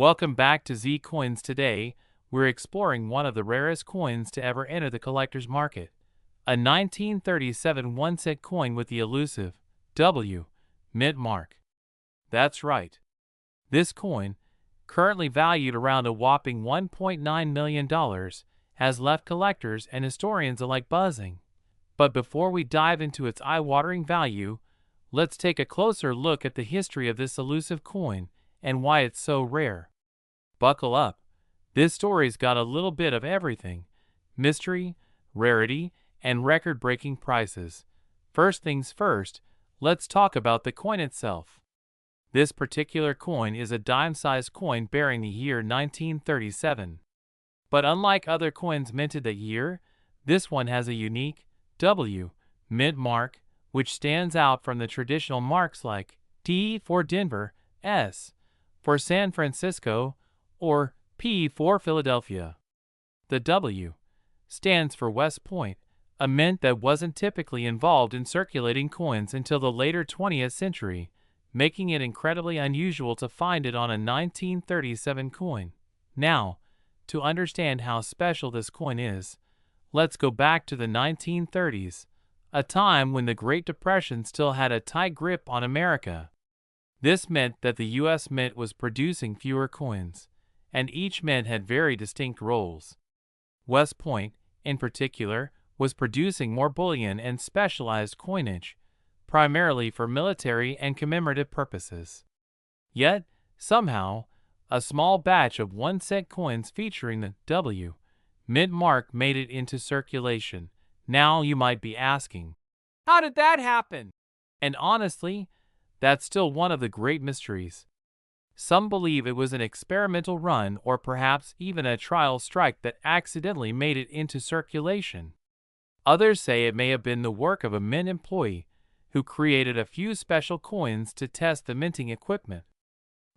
Welcome back to Z Coins. Today, we're exploring one of the rarest coins to ever enter the collector's market, a 1937 1-cent coin with the elusive W mint mark. That's right. This coin, currently valued around a whopping $1.9 million, has left collectors and historians alike buzzing. But before we dive into its eye-watering value, let's take a closer look at the history of this elusive coin and why it's so rare. Buckle up. This story's got a little bit of everything: mystery, rarity, and record-breaking prices. First things first, let's talk about the coin itself. This particular coin is a dime-sized coin bearing the year 1937. But unlike other coins minted that year, this one has a unique W mint mark, which stands out from the traditional marks like D for Denver, S for San Francisco, or P for Philadelphia. The W stands for West Point, a mint that wasn't typically involved in circulating coins until the later 20th century, making it incredibly unusual to find it on a 1937 coin. Now, to understand how special this coin is, let's go back to the 1930s, a time when the Great Depression still had a tight grip on America. This meant that the U.S. Mint was producing fewer coins, and each mint had very distinct roles. West Point, in particular, was producing more bullion and specialized coinage, primarily for military and commemorative purposes. Yet, somehow, a small batch of 1-cent coins featuring the W mint mark made it into circulation. Now you might be asking, how did that happen? And honestly, that's still one of the great mysteries. Some believe it was an experimental run or perhaps even a trial strike that accidentally made it into circulation. Others say it may have been the work of a mint employee who created a few special coins to test the minting equipment.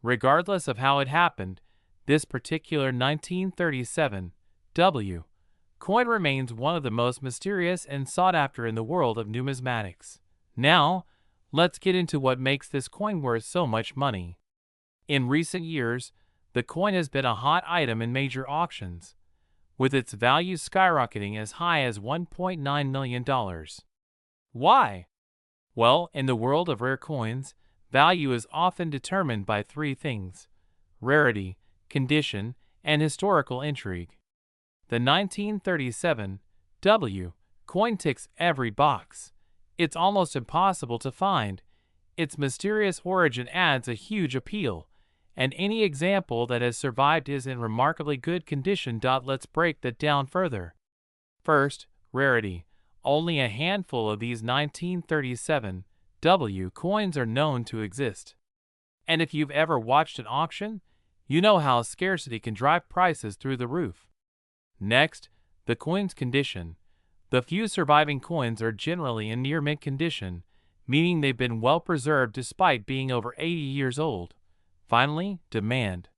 Regardless of how it happened, this particular 1937 W coin remains one of the most mysterious and sought after in the world of numismatics. Now, let's get into what makes this coin worth so much money. In recent years, the coin has been a hot item in major auctions, with its value skyrocketing as high as $1.9 million. Why? Well, in the world of rare coins, value is often determined by three things: rarity, condition, and historical intrigue. The 1937 W coin ticks every box. It's almost impossible to find. Its mysterious origin adds a huge appeal, and any example that has survived is in remarkably good condition. Let's break that down further. First, rarity. Only a handful of these 1937 W coins are known to exist. And if you've ever watched an auction, you know how scarcity can drive prices through the roof. Next, the coin's condition. The few surviving coins are generally in near mint condition, meaning they've been well preserved despite being over 80 years old. Finally, demand.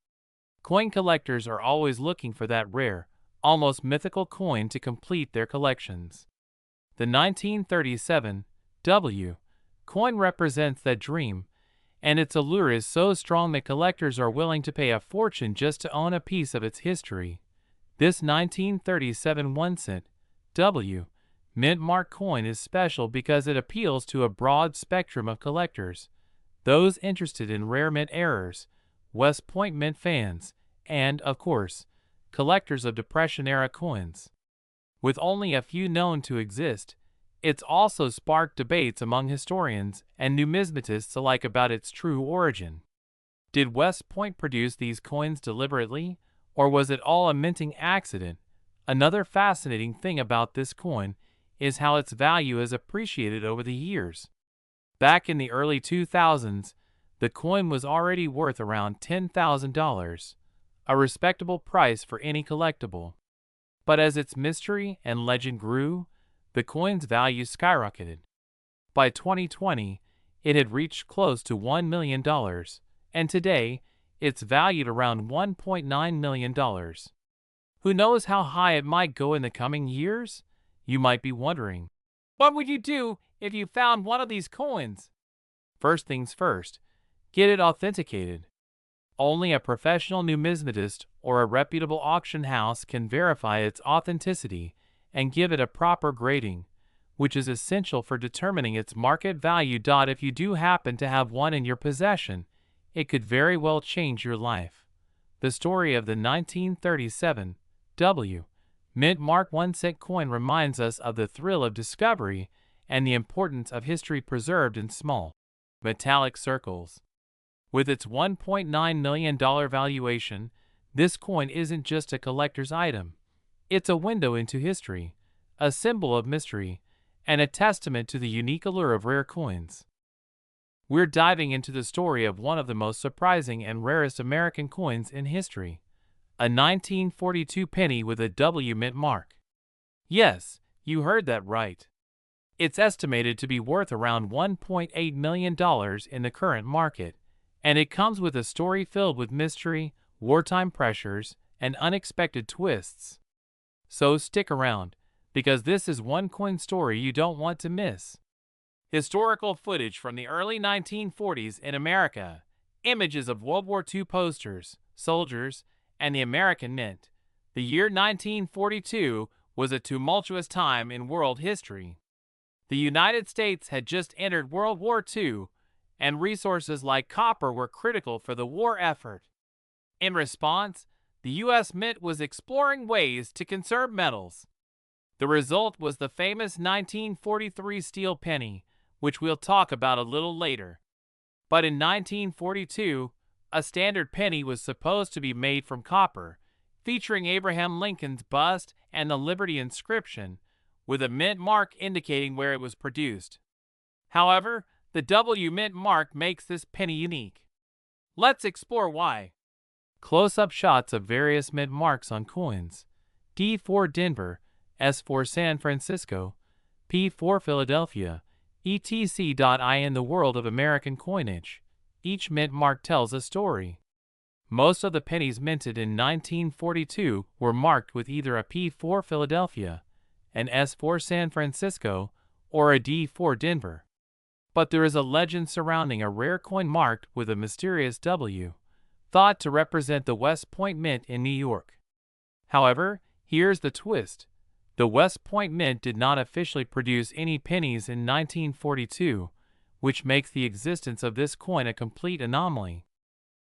Coin collectors are always looking for that rare, almost mythical coin to complete their collections. The 1937 W coin represents that dream, and its allure is so strong that collectors are willing to pay a fortune just to own a piece of its history. This 1937 1-cent W mint mark coin is special because it appeals to a broad spectrum of collectors: those interested in rare mint errors, West Point mint fans, and, of course, collectors of Depression-era coins. With only a few known to exist, it's also sparked debates among historians and numismatists alike about its true origin. Did West Point produce these coins deliberately, or was it all a minting accident? Another fascinating thing about this coin is how its value has appreciated over the years. Back in the early 2000s, the coin was already worth around $10,000, a respectable price for any collectible. But as its mystery and legend grew, the coin's value skyrocketed. By 2020, it had reached close to $1 million, and today, it's valued around $1.9 million. Who knows how high it might go in the coming years? You might be wondering, what would you do if you found one of these coins? First things first, get it authenticated. Only a professional numismatist or a reputable auction house can verify its authenticity and give it a proper grading, which is essential for determining its market value. If you do happen to have one in your possession, it could very well change your life. The story of the 1937 W. Mint Mark 1 cent coin reminds us of the thrill of discovery and the importance of history preserved in small, metallic circles. With its $1.9 million valuation, this coin isn't just a collector's item. It's a window into history, a symbol of mystery, and a testament to the unique allure of rare coins. We're diving into the story of one of the most surprising and rarest American coins in history, a 1942 penny with a W mint mark. Yes, you heard that right. It's estimated to be worth around $1.8 million in the current market, and it comes with a story filled with mystery, wartime pressures, and unexpected twists. So stick around, because this is one coin story you don't want to miss. Historical footage from the early 1940s in America, images of World War II posters, soldiers, and the American Mint. The year 1942 was a tumultuous time in world history. The United States had just entered World War II, and resources like copper were critical for the war effort. In response, the U.S. Mint was exploring ways to conserve metals. The result was the famous 1943 steel penny, which we'll talk about a little later. But in 1942, a standard penny was supposed to be made from copper, featuring Abraham Lincoln's bust and the Liberty inscription, with a mint mark indicating where it was produced. However, the W mint mark makes this penny unique. Let's explore why. Close-up shots of various mint marks on coins. D for Denver, S for San Francisco, P for Philadelphia, etc. In the world of American coinage, each mint mark tells a story. Most of the pennies minted in 1942 were marked with either a P for Philadelphia, an S for San Francisco, or a D for Denver. But there is a legend surrounding a rare coin marked with a mysterious W, thought to represent the West Point Mint in New York. However, here's the twist. The West Point Mint did not officially produce any pennies in 1942, which makes the existence of this coin a complete anomaly.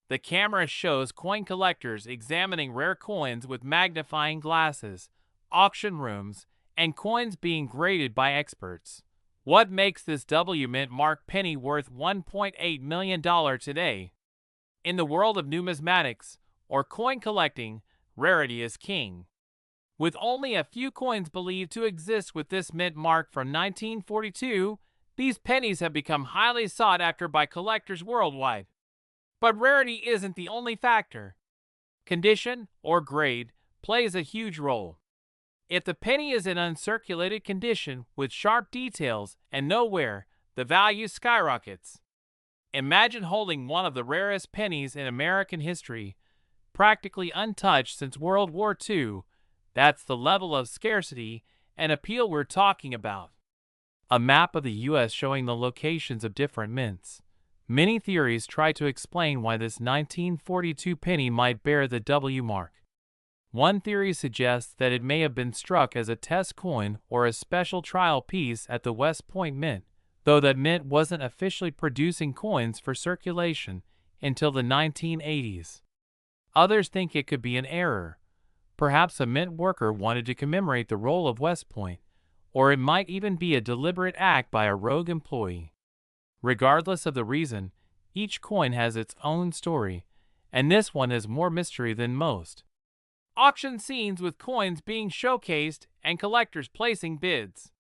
The camera shows coin collectors examining rare coins with magnifying glasses, auction rooms, and coins being graded by experts. What makes this W mint mark penny worth $1.8 million today? In the world of numismatics, or coin collecting, rarity is king. With only a few coins believed to exist with this mint mark from 1942, these pennies have become highly sought after by collectors worldwide. But rarity isn't the only factor. Condition, or grade, plays a huge role. If the penny is in uncirculated condition with sharp details and no wear, the value skyrockets. Imagine holding one of the rarest pennies in American history, practically untouched since World War II. That's the level of scarcity and appeal we're talking about. A map of the U.S. showing the locations of different mints. Many theories try to explain why this 1942 penny might bear the W mark. One theory suggests that it may have been struck as a test coin or a special trial piece at the West Point Mint, though that mint wasn't officially producing coins for circulation until the 1980s. Others think it could be an error. Perhaps a mint worker wanted to commemorate the role of West Point, or it might even be a deliberate act by a rogue employee. Regardless of the reason, each coin has its own story, and this one has more mystery than most. Auction scenes with coins being showcased and collectors placing bids.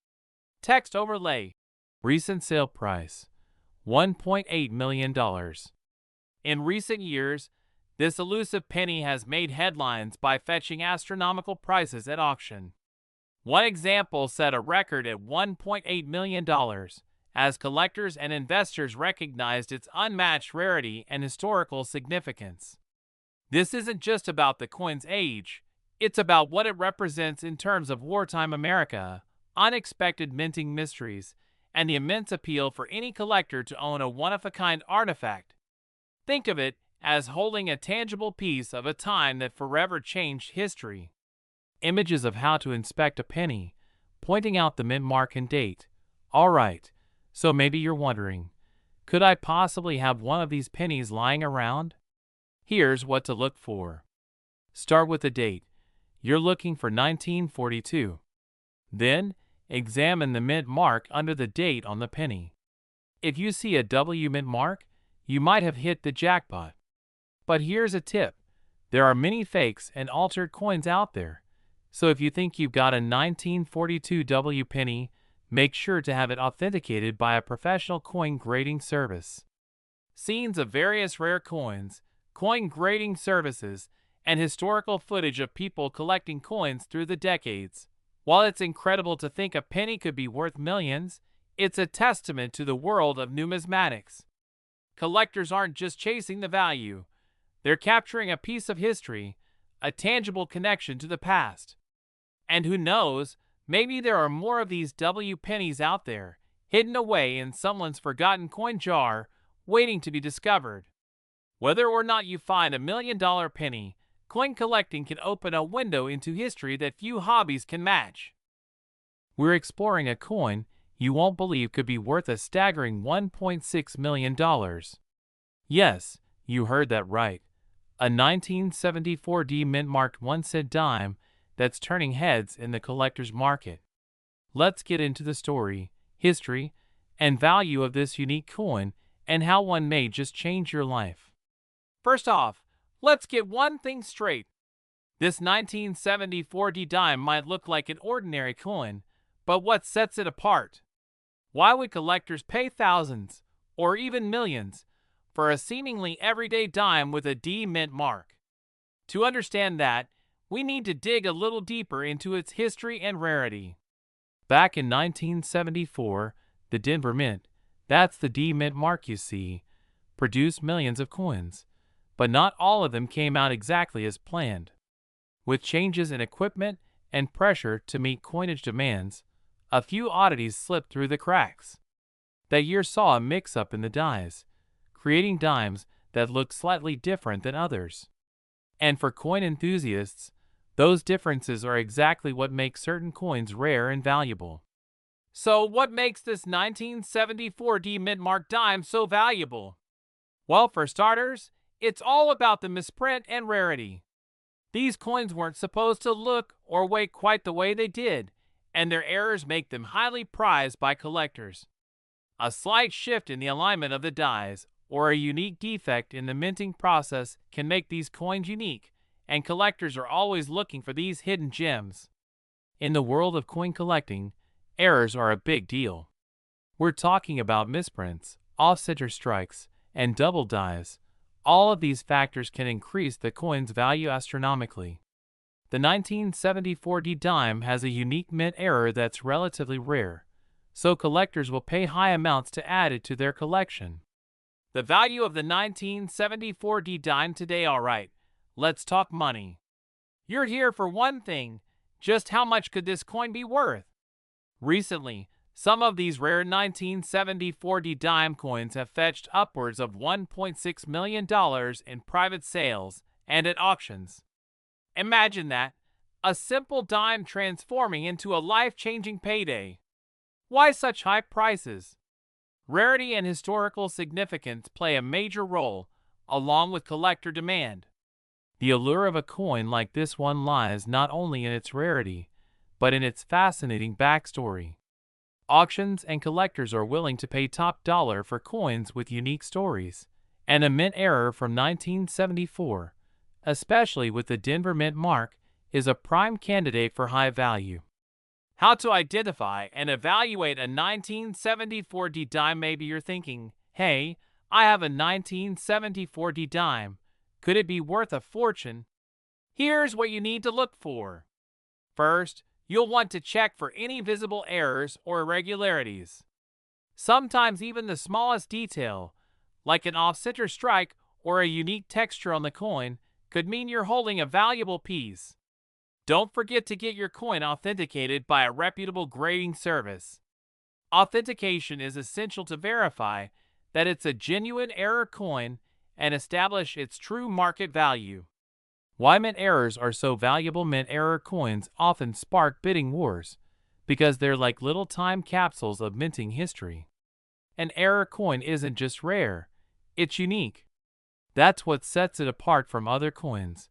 Text overlay. Recent sale price, $1.8 million. In recent years, this elusive penny has made headlines by fetching astronomical prices at auction. One example set a record at $1.8 million, as collectors and investors recognized its unmatched rarity and historical significance. This isn't just about the coin's age, it's about what it represents in terms of wartime America, unexpected minting mysteries, and the immense appeal for any collector to own a one-of-a-kind artifact. Think of it as holding a tangible piece of a time that forever changed history. Images of how to inspect a penny, pointing out the mint mark and date. Alright, so maybe you're wondering, could I possibly have one of these pennies lying around? Here's what to look for. Start with the date. You're looking for 1942. Then, examine the mint mark under the date on the penny. If you see a W mint mark, you might have hit the jackpot. But here's a tip. There are many fakes and altered coins out there. So if you think you've got a 1942 W penny, make sure to have it authenticated by a professional coin grading service. Scenes of various rare coins, coin grading services, and historical footage of people collecting coins through the decades. While it's incredible to think a penny could be worth millions, it's a testament to the world of numismatics. Collectors aren't just chasing the value. They're capturing a piece of history, a tangible connection to the past. And who knows, maybe there are more of these W pennies out there, hidden away in someone's forgotten coin jar, waiting to be discovered. Whether or not you find $1 million penny, coin collecting can open a window into history that few hobbies can match. We're exploring a coin you won't believe could be worth a staggering $1.6 million. Yes, you heard that right. A 1974 D mint-marked 1-cent dime that's turning heads in the collector's market. Let's get into the story, history, and value of this unique coin and how one may just change your life. First off, let's get one thing straight. This 1974 D dime might look like an ordinary coin, but what sets it apart? Why would collectors pay thousands, or even millions, for a seemingly everyday dime with a D mint mark? To understand that, we need to dig a little deeper into its history and rarity. Back in 1974, the Denver Mint, that's the D mint mark you see, produced millions of coins, but not all of them came out exactly as planned. With changes in equipment and pressure to meet coinage demands, a few oddities slipped through the cracks. That year saw a mix-up in the dies, creating dimes that looked slightly different than others. And for coin enthusiasts, those differences are exactly what makes certain coins rare and valuable. So what makes this 1974 D mint mark dime so valuable? Well, for starters, it's all about the misprint and rarity. These coins weren't supposed to look or weigh quite the way they did, and their errors make them highly prized by collectors. A slight shift in the alignment of the dies or a unique defect in the minting process can make these coins unique, and collectors are always looking for these hidden gems. In the world of coin collecting, errors are a big deal. We're talking about misprints, off-center strikes, and double dies. All of these factors can increase the coin's value astronomically. The 1974 D dime has a unique mint error that's relatively rare, so collectors will pay high amounts to add it to their collection. The value of the 1974 D dime today. Alright, let's talk money. You're here for one thing, just how much could this coin be worth? Recently, some of these rare 1974 D dime coins have fetched upwards of $1.6 million in private sales and at auctions. Imagine that, a simple dime transforming into a life-changing payday. Why such high prices? Rarity and historical significance play a major role, along with collector demand. The allure of a coin like this one lies not only in its rarity, but in its fascinating backstory. Auctions and collectors are willing to pay top dollar for coins with unique stories, and a mint error from 1974, especially with the Denver Mint mark, is a prime candidate for high value. How to identify and evaluate a 1974 D dime? Maybe you're thinking, hey, I have a 1974 D dime. Could it be worth a fortune? Here's what you need to look for. First, you'll want to check for any visible errors or irregularities. Sometimes even the smallest detail, like an off-center strike or a unique texture on the coin, could mean you're holding a valuable piece. Don't forget to get your coin authenticated by a reputable grading service. Authentication is essential to verify that it's a genuine error coin and establish its true market value. Why mint errors are so valuable? Mint error coins often spark bidding wars because they're like little time capsules of minting history. An error coin isn't just rare, it's unique. That's what sets it apart from other coins,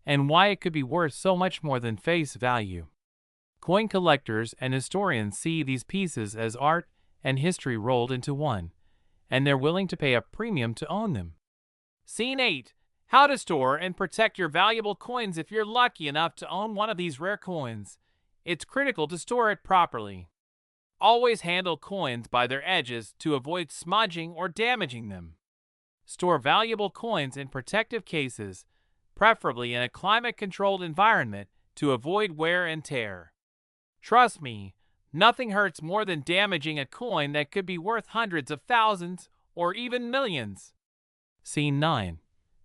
and why it could be worth so much more than face value. Coin collectors and historians see these pieces as art and history rolled into one, and they're willing to pay a premium to own them. Scene 8. How to store and protect your valuable coins. If you're lucky enough to own one of these rare coins, it's critical to store it properly. Always handle coins by their edges to avoid smudging or damaging them. Store valuable coins in protective cases, preferably in a climate-controlled environment, to avoid wear and tear. Trust me, nothing hurts more than damaging a coin that could be worth hundreds of thousands or even millions. Scene 9.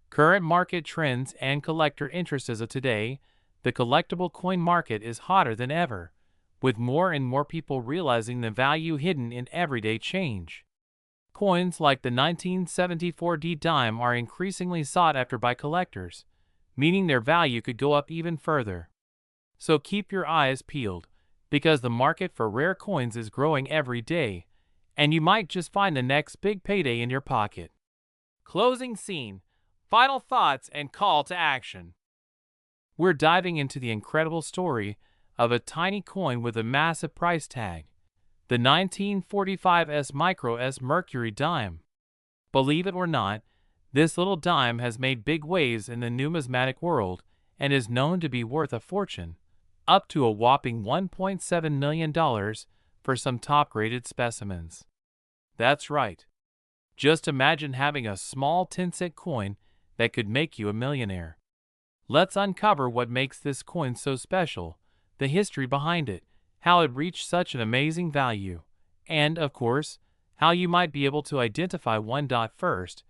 Current market trends and collector interest. As of today, the collectible coin market is hotter than ever, with more and more people realizing the value hidden in everyday change. Coins like the 1974 D dime are increasingly sought after by collectors, meaning their value could go up even further. So keep your eyes peeled, because the market for rare coins is growing every day, and you might just find the next big payday in your pocket. Closing scene, final thoughts and call to action. We're diving into the incredible story of a tiny coin with a massive price tag, the 1945 S Micro S Mercury dime. Believe it or not, this little dime has made big waves in the numismatic world and is known to be worth a fortune, up to a whopping $1.7 million for some top-graded specimens. That's right. Just imagine having a small 10-cent coin that could make you a millionaire. Let's uncover what makes this coin so special, the history behind it, how it reached such an amazing value, and, of course, how you might be able to identify one. First,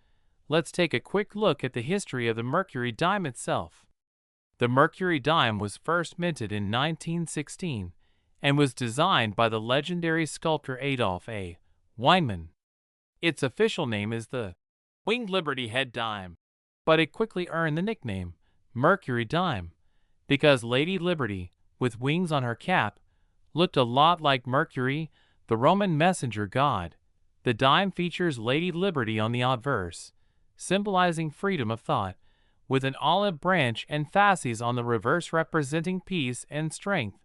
let's take a quick look at the history of the Mercury dime itself. The Mercury dime was first minted in 1916 and was designed by the legendary sculptor Adolf A. Weinman. Its official name is the Winged Liberty Head dime, but it quickly earned the nickname Mercury dime because Lady Liberty, with wings on her cap, looked a lot like Mercury, the Roman messenger god. The dime features Lady Liberty on the obverse, symbolizing freedom of thought, with an olive branch and fasces on the reverse representing peace and strength.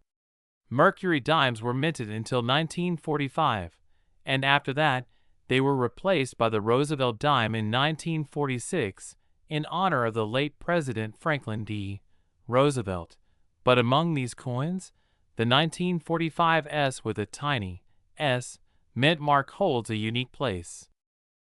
Mercury dimes were minted until 1945, and after that, they were replaced by the Roosevelt dime in 1946 in honor of the late President Franklin D. Roosevelt. But among these coins, the 1945 S with a tiny S mint mark holds a unique place.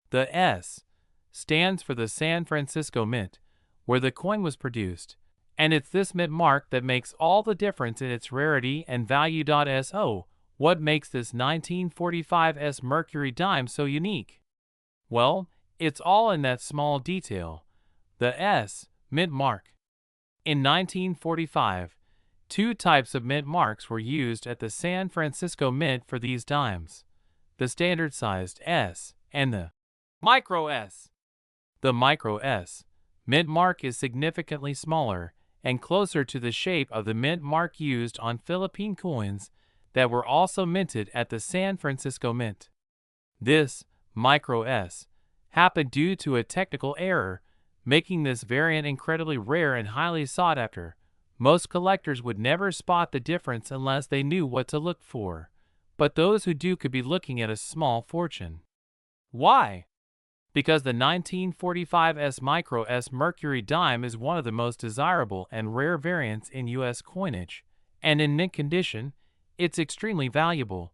The S stands for the San Francisco Mint, where the coin was produced, and it's this mint mark that makes all the difference in its rarity and value. So, what makes this 1945 S Mercury dime so unique? Well, it's all in that small detail, the S mint mark. In 1945, two types of mint marks were used at the San Francisco Mint for these dimes, the standard-sized S and the Micro S. The Micro S mint mark is significantly smaller and closer to the shape of the mint mark used on Philippine coins that were also minted at the San Francisco Mint. This Micro S happened due to a technical error, making this variant incredibly rare and highly sought after. Most collectors would never spot the difference unless they knew what to look for, but those who do could be looking at a small fortune. Why? Because the 1945 S Micro S Mercury dime is one of the most desirable and rare variants in U.S. coinage, and in mint condition, it's extremely valuable.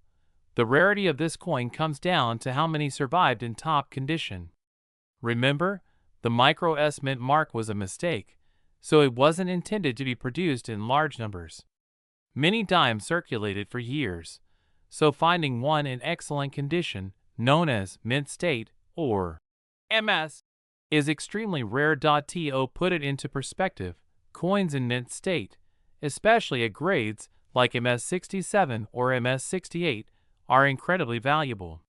The rarity of this coin comes down to how many survived in top condition. Remember, the Micro S mint mark was a mistake, so it wasn't intended to be produced in large numbers. Many dimes circulated for years, so finding one in excellent condition, known as mint state or MS, is extremely rare. To put it into perspective, coins in mint state, especially at grades like MS67 or MS68, are incredibly valuable.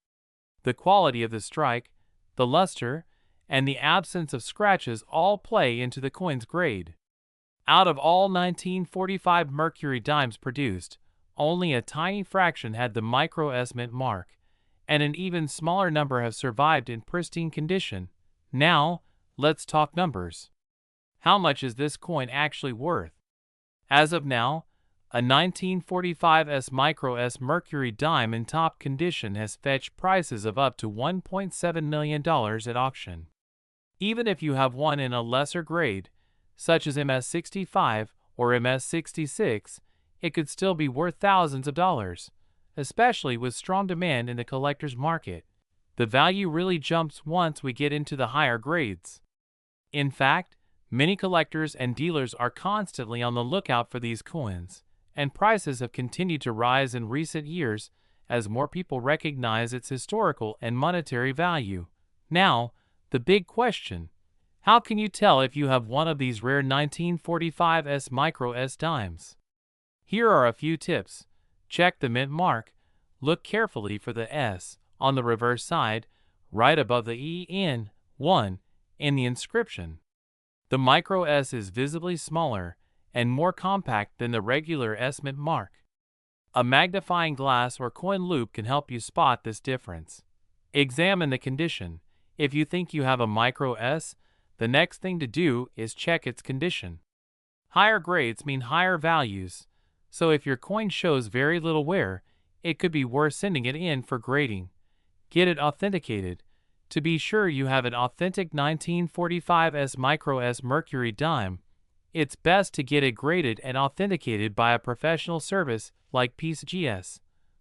The quality of the strike, the luster, and the absence of scratches all play into the coin's grade. Out of all 1945 mercury dimes produced, only a tiny fraction had the micro S mint mark, and an even smaller number have survived in pristine condition. Now, let's talk numbers. How much is this coin actually worth? As of now, a 1945 S micro S mercury dime in top condition has fetched prices of up to $1.7 million at auction. Even if you have one in a lesser grade, such as MS65 or MS66, it could still be worth thousands of dollars, especially with strong demand in the collector's market. The value really jumps once we get into the higher grades. In fact, many collectors and dealers are constantly on the lookout for these coins, and prices have continued to rise in recent years as more people recognize its historical and monetary value. Now, the big question: how can you tell if you have one of these rare 1945 S micro S dimes? Here are a few tips. Check the mint mark. Look carefully for the S on the reverse side, right above the E in 1 in the inscription. The micro S is visibly smaller and more compact than the regular S mint mark. A magnifying glass or coin loupe can help you spot this difference. Examine the condition. If you think you have a micro S, the next thing to do is check its condition. Higher grades mean higher values, so if your coin shows very little wear, it could be worth sending it in for grading. Get it authenticated. To be sure you have an authentic 1945 S micro S mercury dime, it's best to get it graded and authenticated by a professional service like PCGS,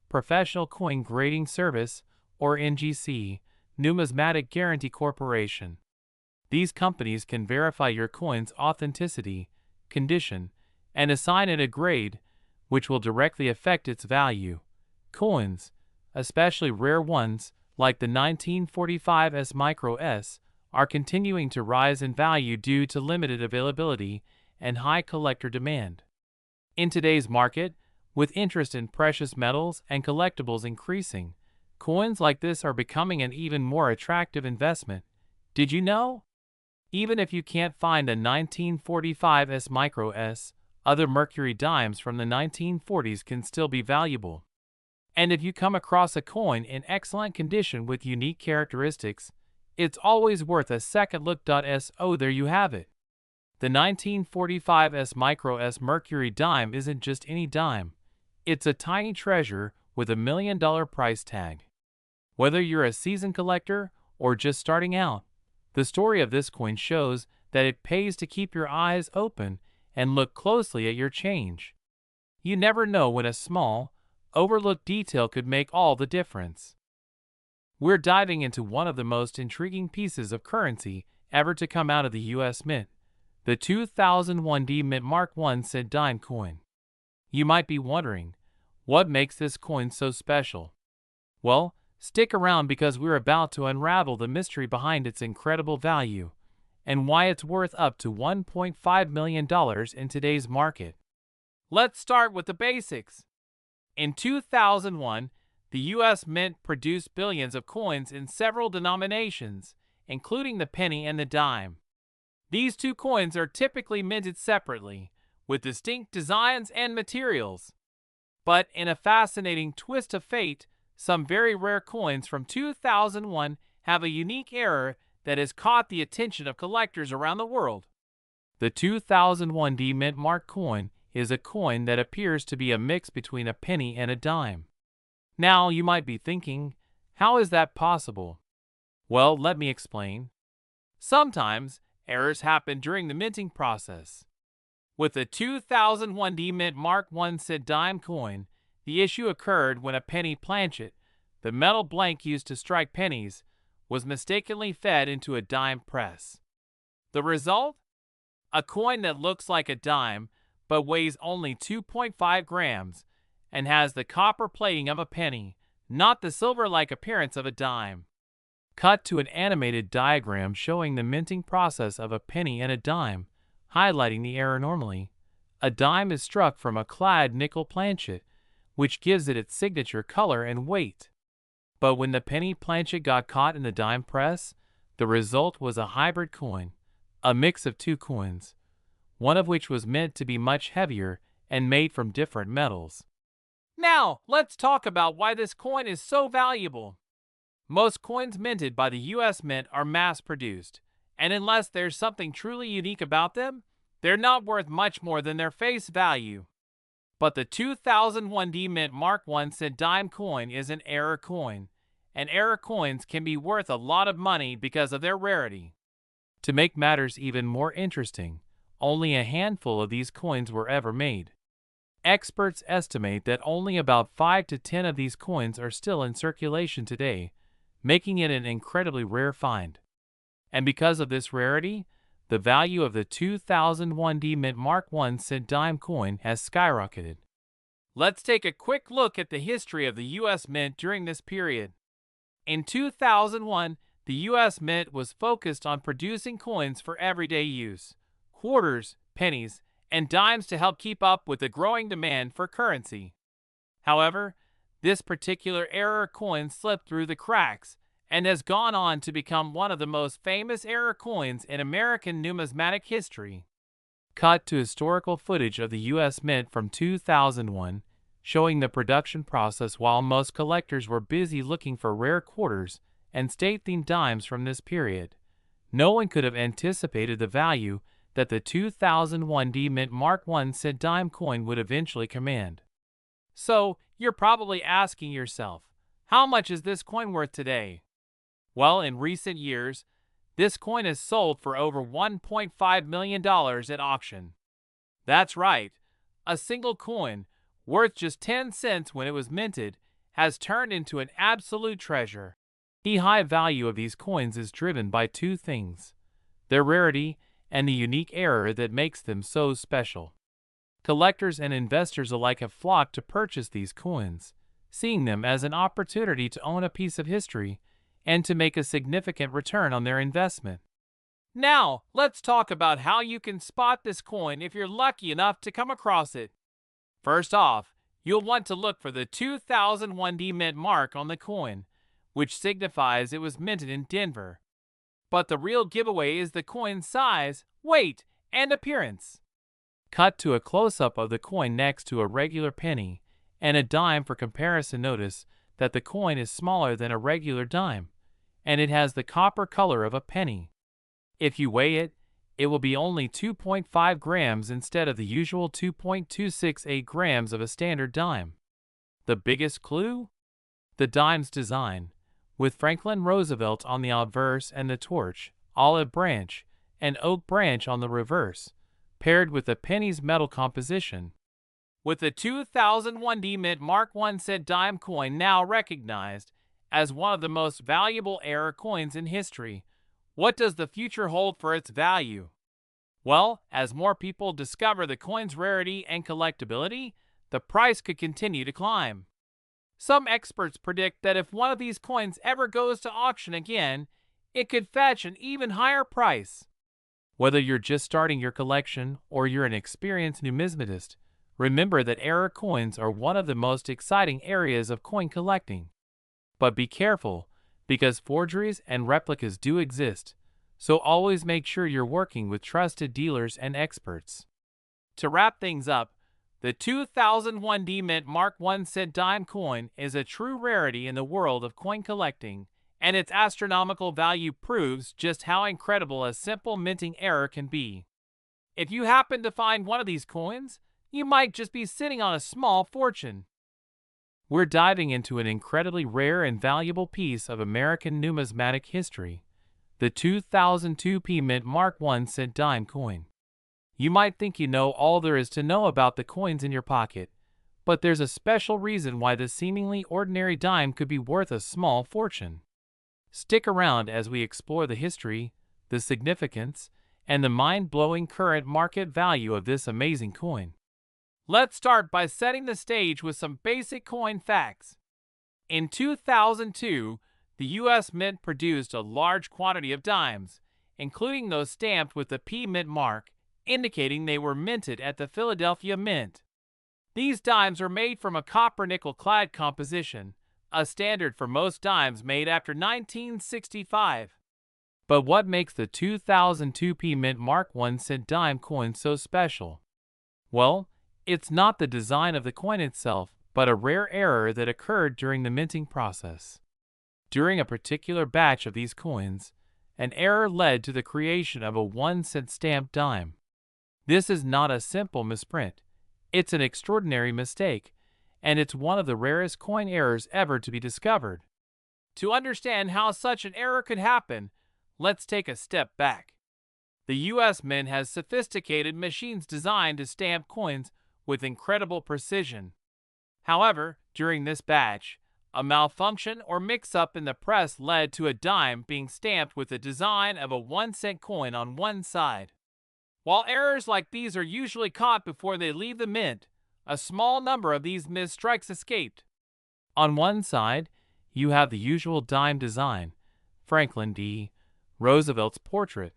Professional Coin Grading Service, or NGC, Numismatic Guarantee Corporation. These companies can verify your coin's authenticity, condition, and assign it a grade, which will directly affect its value. Coins, especially rare ones like the 1945 S micro S, are continuing to rise in value due to limited availability and high collector demand. In today's market, with interest in precious metals and collectibles increasing, coins like this are becoming an even more attractive investment. Did you know? Even if you can't find a 1945 S micro S, other mercury dimes from the 1940s can still be valuable. And if you come across a coin in excellent condition with unique characteristics, it's always worth a second look. So there you have it. The 1945 S micro S mercury dime isn't just any dime. It's a tiny treasure with $1 million price tag. Whether you're a seasoned collector or just starting out, the story of this coin shows that it pays to keep your eyes open and look closely at your change. You never know when a small, overlooked detail could make all the difference. We're diving into one of the most intriguing pieces of currency ever to come out of the U.S. Mint, the 2001 D Mint Mark I cent dime coin. You might be wondering, what makes this coin so special? Well, stick around because we're about to unravel the mystery behind its incredible value and why it's worth up to $1.5 million in today's market. Let's start with the basics. In 2001, the U.S. Mint produced billions of coins in several denominations, including the penny and the dime. These two coins are typically minted separately, with distinct designs and materials. But in a fascinating twist of fate, some very rare coins from 2001 have a unique error that has caught the attention of collectors around the world. The 2001 D Mint Mark coin is a coin that appears to be a mix between a penny and a dime. Now you might be thinking, how is that possible? Well, let me explain. Sometimes errors happen during the minting process. With the 2001 D Mint Mark I cent dime coin, the issue occurred when a penny planchet, the metal blank used to strike pennies, was mistakenly fed into a dime press. The result? A coin that looks like a dime but weighs only 2.5 grams and has the copper plating of a penny, not the silver-like appearance of a dime. Cut to an animated diagram showing the minting process of a penny and a dime, highlighting the error. Normally, a dime is struck from a clad nickel planchet, which gives it its signature color and weight. But when the penny planchet got caught in the dime press, The result was a hybrid coin, a mix of two coins, one of which was meant to be much heavier and made from different metals. Now, let's talk about why this coin is so valuable. Most coins minted by the U.S. Mint are mass-produced, and unless there's something truly unique about them, they're not worth much more than their face value. But the 2001 D Mint Mark 1 cent dime coin is an error coin, and error coins can be worth a lot of money because of their rarity. To make matters even more interesting, only a handful of these coins were ever made. Experts estimate that only about 5 to 10 of these coins are still in circulation today, making it an incredibly rare find. And because of this rarity, the value of the 2001 D Mint Mark 1 cent dime coin has skyrocketed. Let's take a quick look at the history of the U.S. Mint during this period. In 2001, the U.S. Mint was focused on producing coins for everyday use, quarters, pennies, and dimes to help keep up with the growing demand for currency. However, this particular error coin slipped through the cracks and has gone on to become one of the most famous error coins in American numismatic history. Cut to historical footage of the U.S. Mint from 2001, showing the production process while most collectors were busy looking for rare quarters and state-themed dimes from this period. No one could have anticipated the value that the 2001 D Mint Mark 1 cent dime coin would eventually command. So, you're probably asking yourself, how much is this coin worth today? Well, in recent years, this coin has sold for over $1.5 million at auction. That's right, a single coin, worth just 10 cents when it was minted, has turned into an absolute treasure. The high value of these coins is driven by two things: their rarity and the unique error that makes them so special. Collectors and investors alike have flocked to purchase these coins, seeing them as an opportunity to own a piece of history and to make a significant return on their investment. Now, let's talk about how you can spot this coin if you're lucky enough to come across it. First off, you'll want to look for the 2001 D Mint mark on the coin, which signifies it was minted in Denver. But the real giveaway is the coin's size, weight, and appearance. Cut to a close-up of the coin next to a regular penny and a dime for comparison. Notice that the coin is smaller than a regular dime, and it has the copper color of a penny. If you weigh it, it will be only 2.5 grams instead of the usual 2.268 grams of a standard dime. The biggest clue? The dime's design, with Franklin Roosevelt on the obverse and the torch, olive branch, and oak branch on the reverse, paired with the penny's metal composition. With the 2001 D Mint Mark 1 cent dime coin now recognized as one of the most valuable error coins in history, what does the future hold for its value? Well, as more people discover the coin's rarity and collectability, the price could continue to climb. Some experts predict that if one of these coins ever goes to auction again, it could fetch an even higher price. Whether you're just starting your collection or you're an experienced numismatist, remember that error coins are one of the most exciting areas of coin collecting. But be careful, because forgeries and replicas do exist, so always make sure you're working with trusted dealers and experts. To wrap things up, the 2001 D Mint Mark 1 cent dime coin is a true rarity in the world of coin collecting, and its astronomical value proves just how incredible a simple minting error can be. If you happen to find one of these coins, you might just be sitting on a small fortune. We're diving into an incredibly rare and valuable piece of American numismatic history, the 2002 P Mint Mark 1 cent dime coin. You might think you know all there is to know about the coins in your pocket, but there's a special reason why this seemingly ordinary dime could be worth a small fortune. Stick around as we explore the history, the significance, and the mind-blowing current market value of this amazing coin. Let's start by setting the stage with some basic coin facts. In 2002, the U.S. Mint produced a large quantity of dimes, including those stamped with the P Mint mark, indicating they were minted at the Philadelphia Mint. These dimes are made from a copper-nickel clad composition, a standard for most dimes made after 1965. But what makes the 2002p Mint Mark 1 cent dime coin so special? Well, it's not the design of the coin itself, but a rare error that occurred during the minting process. During a particular batch of these coins, an error led to the creation of a 1 cent stamped dime. This is not a simple misprint. It's an extraordinary mistake, and it's one of the rarest coin errors ever to be discovered. To understand how such an error could happen, let's take a step back. The U.S. Mint has sophisticated machines designed to stamp coins with incredible precision. However, during this batch, a malfunction or mix-up in the press led to a dime being stamped with the design of a 1 cent coin on one side. While errors like these are usually caught before they leave the mint, a small number of these misstrikes escaped. On one side, you have the usual dime design, Franklin D. Roosevelt's portrait.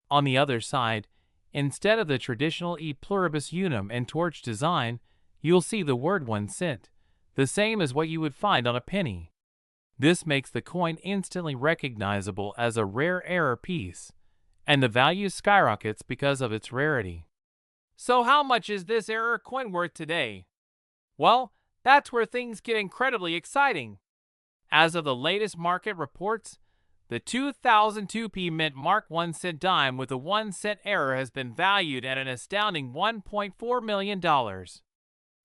On the other side, instead of the traditional E pluribus unum and torch design, you'll see the word 1 cent, the same as what you would find on a penny. This makes the coin instantly recognizable as a rare error piece, and the value skyrockets because of its rarity. So how much is this error coin worth today? Well, that's where things get incredibly exciting. As of the latest market reports, the 2002p Mint Mark 1 cent dime with a 1 cent error has been valued at an astounding $1.4 million.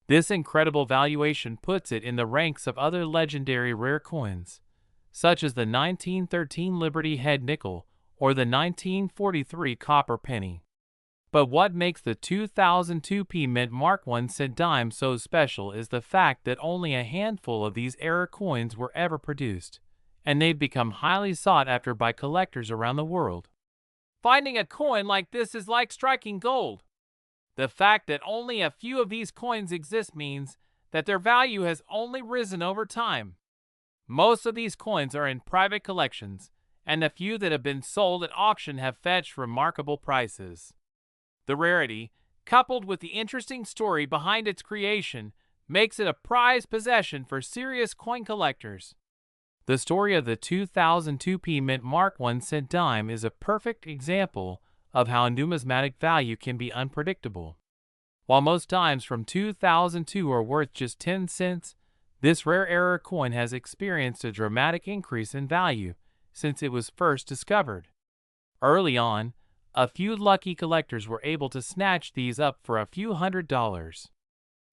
This incredible valuation puts it in the ranks of other legendary rare coins, such as the 1913 Liberty Head nickel or the 1943 copper penny. But what makes the 2002p Mint Mark 1 cent dime so special is the fact that only a handful of these error coins were ever produced, and they've become highly sought after by collectors around the world. Finding a coin like this is like striking gold. The fact that only a few of these coins exist means that their value has only risen over time. Most of these coins are in private collections, and the few that have been sold at auction have fetched remarkable prices. The rarity, coupled with the interesting story behind its creation, makes it a prized possession for serious coin collectors. The story of the 2002p Mint Mark 1 cent dime is a perfect example of how numismatic value can be unpredictable. While most dimes from 2002 are worth just 10 cents, this rare error coin has experienced a dramatic increase in value since it was first discovered. Early on, a few lucky collectors were able to snatch these up for a few $100s.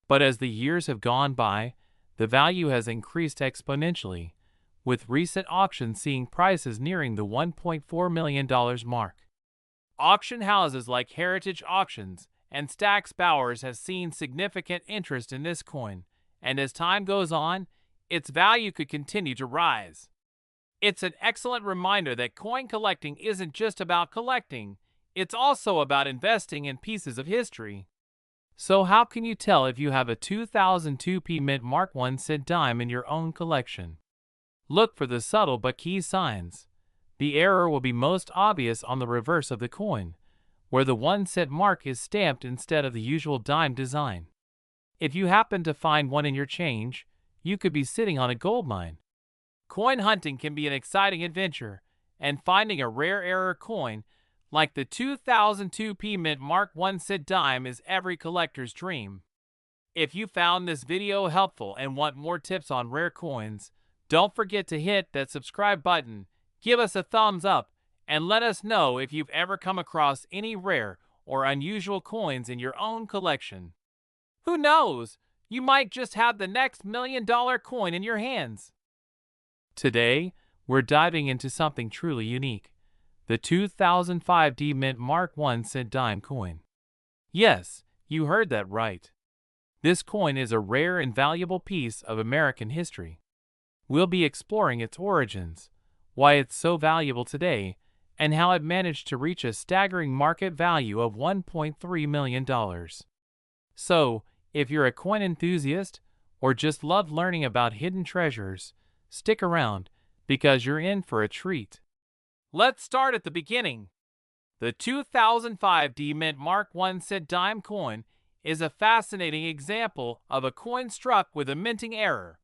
But as the years have gone by, the value has increased exponentially, with recent auctions seeing prices nearing the $1.4 million mark. Auction houses like Heritage Auctions and Stack's Bowers has seen significant interest in this coin, and as time goes on, its value could continue to rise. It's an excellent reminder that coin collecting isn't just about collecting, it's also about investing in pieces of history. So how can you tell if you have a 2002p Mint Mark 1 cent dime in your own collection? Look for the subtle but key signs. The error will be most obvious on the reverse of the coin, where the 1 cent mark is stamped instead of the usual dime design. If you happen to find one in your change, you could be sitting on a gold mine. Coin hunting can be an exciting adventure, and finding a rare error coin like the 2002p Mint Mark 1 cent dime is every collector's dream. If you found this video helpful and want more tips on rare coins, don't forget to hit that subscribe button, give us a thumbs up, and let us know if you've ever come across any rare or unusual coins in your own collection. Who knows? You might just have the next $1 million coin in your hands. Today, we're diving into something truly unique. The 2005D Mint Mark 1 cent dime coin. Yes, you heard that right. This coin is a rare and valuable piece of American history. We'll be exploring its origins, why it's so valuable today, and how it managed to reach a staggering market value of $1.3 million. So, if you're a coin enthusiast or just love learning about hidden treasures, stick around because you're in for a treat. Let's start at the beginning. The 2005D Mint Mark 1 cent dime coin is a fascinating example of a coin struck with a minting error.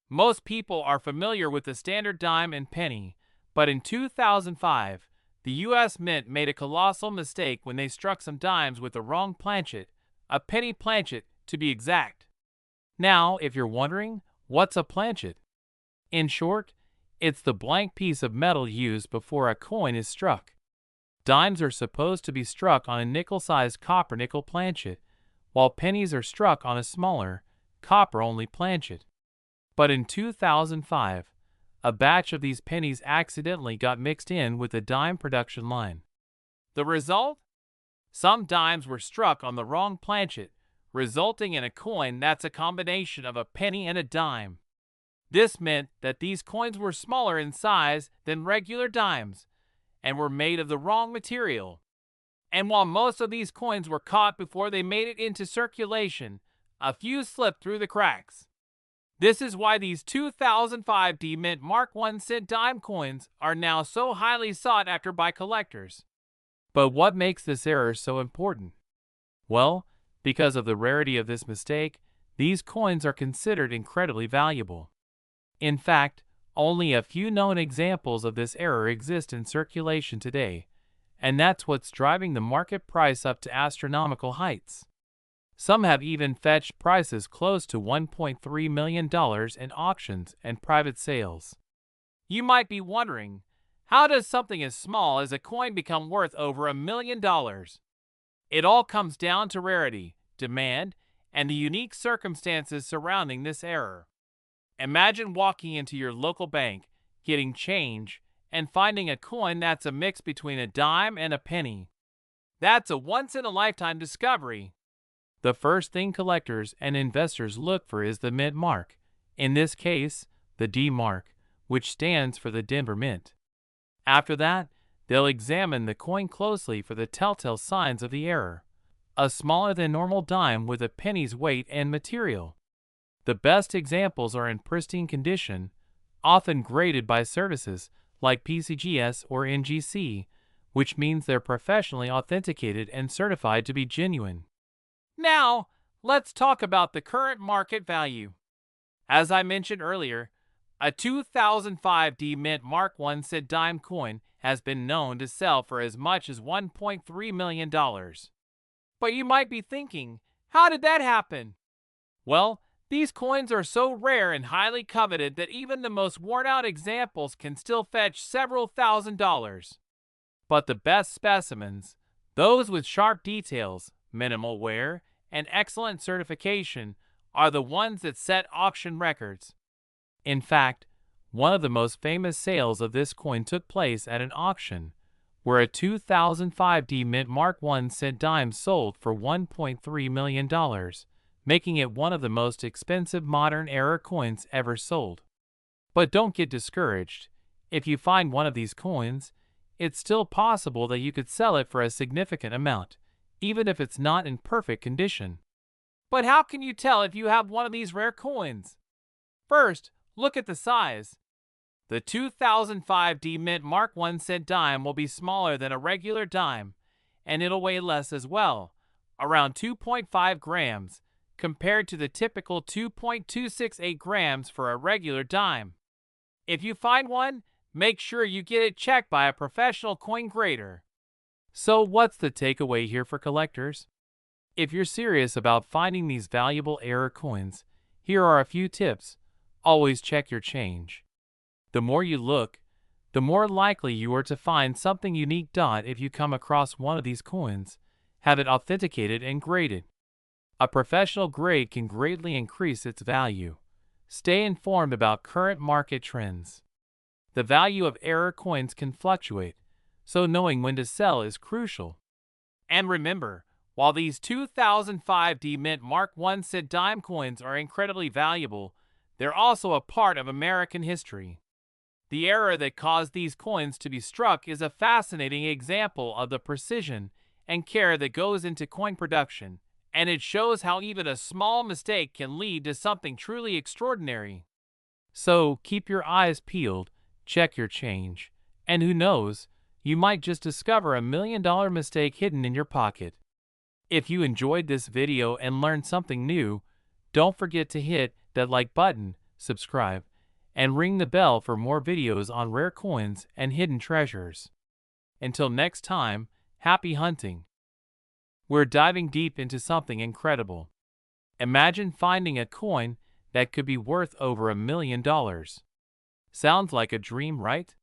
Most people are familiar with the standard dime and penny, But in 2005, the U.S. Mint made a colossal mistake when they struck some dimes with the wrong planchet, a penny planchet to be exact. Now, if you're wondering, what's a planchet? In short, it's the blank piece of metal used before a coin is struck. Dimes are supposed to be struck on a nickel-sized copper-nickel planchet, while pennies are struck on a smaller, copper-only planchet. But in 2005, a batch of these pennies accidentally got mixed in with the dime production line. The result? Some dimes were struck on the wrong planchet, resulting in a coin that's a combination of a penny and a dime. This meant that these coins were smaller in size than regular dimes and were made of the wrong material. And while most of these coins were caught before they made it into circulation, a few slipped through the cracks. This is why these 2005 D-Mint Mark 1 cent dime coins are now so highly sought after by collectors. But what makes this error so important? Well, because of the rarity of this mistake, these coins are considered incredibly valuable. In fact, only a few known examples of this error exist in circulation today, and that's what's driving the market price up to astronomical heights. Some have even fetched prices close to $1.3 million in auctions and private sales. You might be wondering, how does something as small as a coin become worth over $1 million? It all comes down to rarity, demand, and the unique circumstances surrounding this error. Imagine walking into your local bank, getting change, and finding a coin that's a mix between a dime and a penny. That's a once-in-a-lifetime discovery. The first thing collectors and investors look for is the mint mark, in this case, the D mark, which stands for the Denver Mint. After that, they'll examine the coin closely for the telltale signs of the error. A smaller than normal dime with a penny's weight and material. The best examples are in pristine condition, often graded by services like PCGS or NGC, which means they're professionally authenticated and certified to be genuine. Now, let's talk about the current market value. As I mentioned earlier, a 2005 D-Mint Mark 1 cent dime coin has been known to sell for as much as $1.3 million. But you might be thinking, how did that happen? Well, these coins are so rare and highly coveted that even the most worn-out examples can still fetch several $1,000s. But the best specimens, those with sharp details, minimal wear, and excellent certification, are the ones that set auction records. In fact, one of the most famous sales of this coin took place at an auction, where a 2005 D-Mint Mark 1 cent dime sold for $1.3 million, making it one of the most expensive modern-era coins ever sold. But don't get discouraged. If you find one of these coins, it's still possible that you could sell it for a significant amount, even if it's not in perfect condition. But how can you tell if you have one of these rare coins? First, look at the size. The 2005 D-Mint Mark 1 cent dime will be smaller than a regular dime, and it'll weigh less as well, around 2.5 grams, compared to the typical 2.268 grams for a regular dime. If you find one, make sure you get it checked by a professional coin grader. So what's the takeaway here for collectors? If you're serious about finding these valuable error coins, here are a few tips. Always check your change. The more you look, the more likely you are to find something unique. If you come across one of these coins, have it authenticated and graded. A professional grade can greatly increase its value. Stay informed about current market trends. The value of error coins can fluctuate, so knowing when to sell is crucial. And remember, while these 2005 D-Mint Mark 1 cent dime coins are incredibly valuable, they're also a part of American history. The error that caused these coins to be struck is a fascinating example of the precision and care that goes into coin production, and it shows how even a small mistake can lead to something truly extraordinary. So keep your eyes peeled, check your change, and who knows, you might just discover $1 million mistake hidden in your pocket. If you enjoyed this video and learned something new, don't forget to hit that like button, subscribe, and ring the bell for more videos on rare coins and hidden treasures. Until next time, happy hunting! We're diving deep into something incredible. Imagine finding a coin that could be worth over $1 million. Sounds like a dream, right?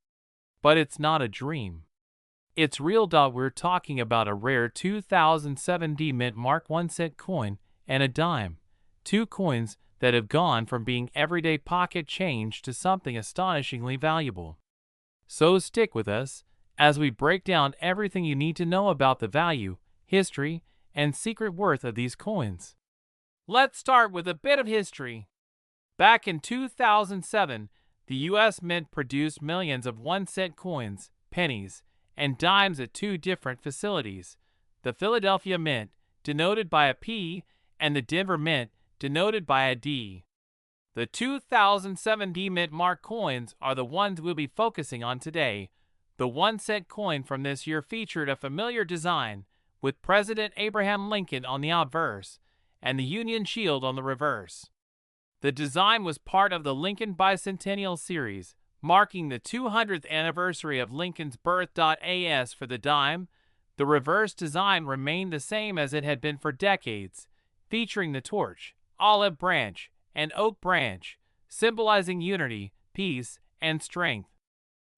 But it's not a dream. It's real. We're talking about a rare 2007 D Mint Mark 1 cent coin and a dime. Two coins that have gone from being everyday pocket change to something astonishingly valuable. So stick with us as we break down everything you need to know about the value, history, and secret worth of these coins. Let's start with a bit of history. Back in 2007, the U.S. Mint produced millions of 1 cent coins, pennies, and dimes at two different facilities: the Philadelphia Mint, denoted by a P, and the Denver Mint, denoted by a D. The 2007 D Mint Mark coins are the ones we'll be focusing on today. The 1 cent coin from this year featured a familiar design, with President Abraham Lincoln on the obverse and the Union Shield on the reverse. The design was part of the Lincoln Bicentennial Series, marking the 200th anniversary of Lincoln's birth. As for the dime, the reverse design remained the same as it had been for decades, featuring the torch, olive branch, and oak branch, symbolizing unity, peace, and strength.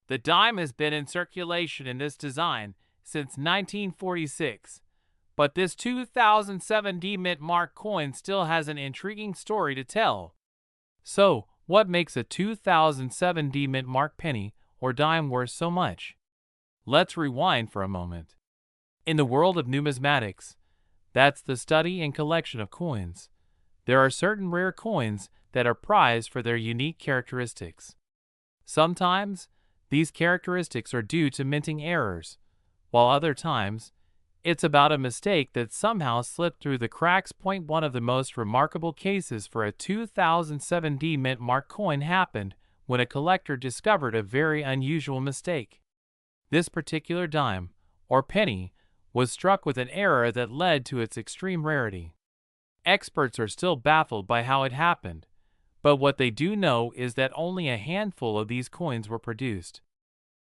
The dime has been in circulation in this design since 1946, but this 2007 D Mint Mark coin still has an intriguing story to tell. So, what makes a 2007 D Mint Mark penny or dime worth so much? Let's rewind for a moment. In the world of numismatics, that's the study and collection of coins, there are certain rare coins that are prized for their unique characteristics. Sometimes, these characteristics are due to minting errors, while other times, it's about a mistake that somehow slipped through the cracks. One of the most remarkable cases for a 2007 D Mint Mark coin happened when a collector discovered a very unusual mistake. This particular dime, or penny, was struck with an error that led to its extreme rarity. Experts are still baffled by how it happened, but what they do know is that only a handful of these coins were produced,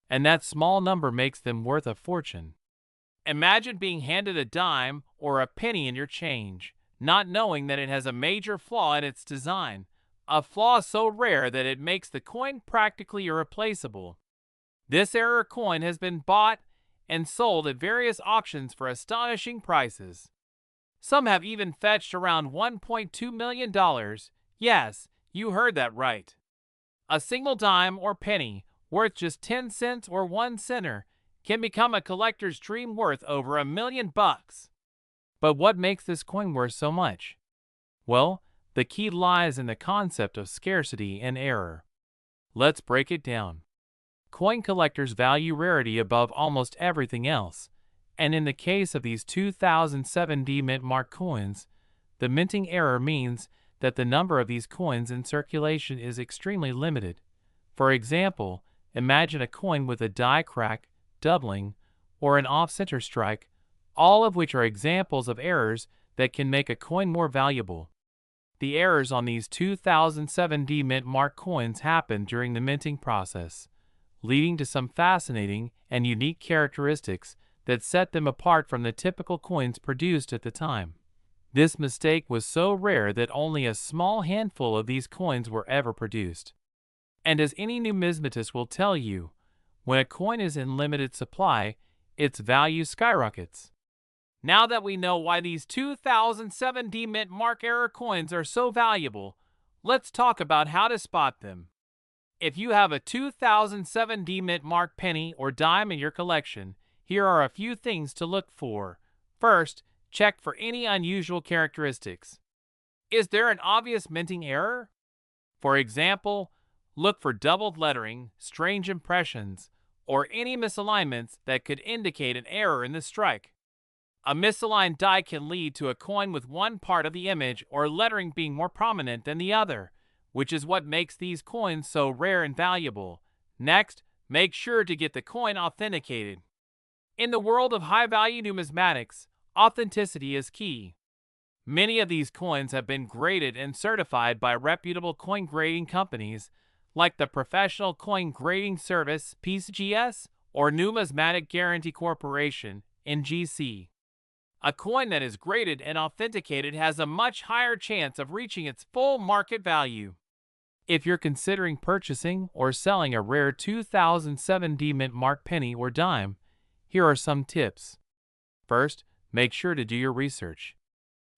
and that small number makes them worth a fortune. Imagine being handed a dime or a penny in your change, not knowing that it has a major flaw in its design, a flaw so rare that it makes the coin practically irreplaceable. This error coin has been bought and sold at various auctions for astonishing prices. Some have even fetched around $1.2 million. Yes, you heard that right. A single dime or penny, worth just 10 cents or 1 center, can become a collector's dream worth over $1 million. But what makes this coin worth so much? Well, the key lies in the concept of scarcity and error. Let's break it down. Coin collectors value rarity above almost everything else, and in the case of these 2007 D Mint Mark coins, the minting error means that the number of these coins in circulation is extremely limited. For example, imagine a coin with a die crack, doubling, or an off-center strike, all of which are examples of errors that can make a coin more valuable. The errors on these 2007 D Mint Mark coins happened during the minting process, leading to some fascinating and unique characteristics that set them apart from the typical coins produced at the time. This mistake was so rare that only a small handful of these coins were ever produced. And as any numismatist will tell you, when a coin is in limited supply, its value skyrockets. Now that we know why these 2007 D Mint Mark error coins are so valuable, let's talk about how to spot them. If you have a 2007 D Mint Mark penny or dime in your collection, here are a few things to look for. First, check for any unusual characteristics. Is there an obvious minting error? For example, look for doubled lettering, strange impressions, or any misalignments that could indicate an error in the strike. A misaligned die can lead to a coin with one part of the image or lettering being more prominent than the other, which is what makes these coins so rare and valuable. Next, make sure to get the coin authenticated. In the world of high-value numismatics, authenticity is key. Many of these coins have been graded and certified by reputable coin grading companies like the Professional Coin Grading Service (PCGS) or Numismatic Guarantee Corporation (NGC). A coin that is graded and authenticated has a much higher chance of reaching its full market value. If you're considering purchasing or selling a rare 2007 D mint mark penny or dime, here are some tips. First, make sure to do your research.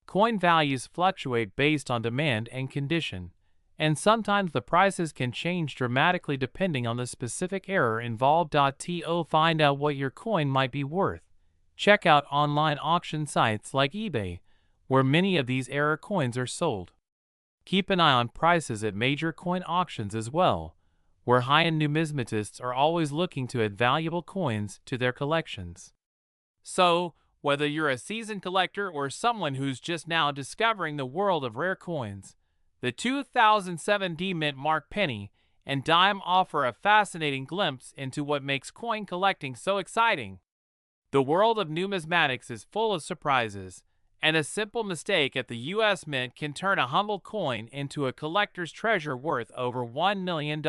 Coin values fluctuate based on demand and condition, and sometimes the prices can change dramatically depending on the specific error involved. To find out what your coin might be worth, check out online auction sites like eBay, where many of these error coins are sold. Keep an eye on prices at major coin auctions as well, where high-end numismatists are always looking to add valuable coins to their collections. So, whether you're a seasoned collector or someone who's just now discovering the world of rare coins, the 2007 D mint mark penny and dime offer a fascinating glimpse into what makes coin collecting so exciting. The world of numismatics is full of surprises, and a simple mistake at the U.S. Mint can turn a humble coin into a collector's treasure worth over $1 million.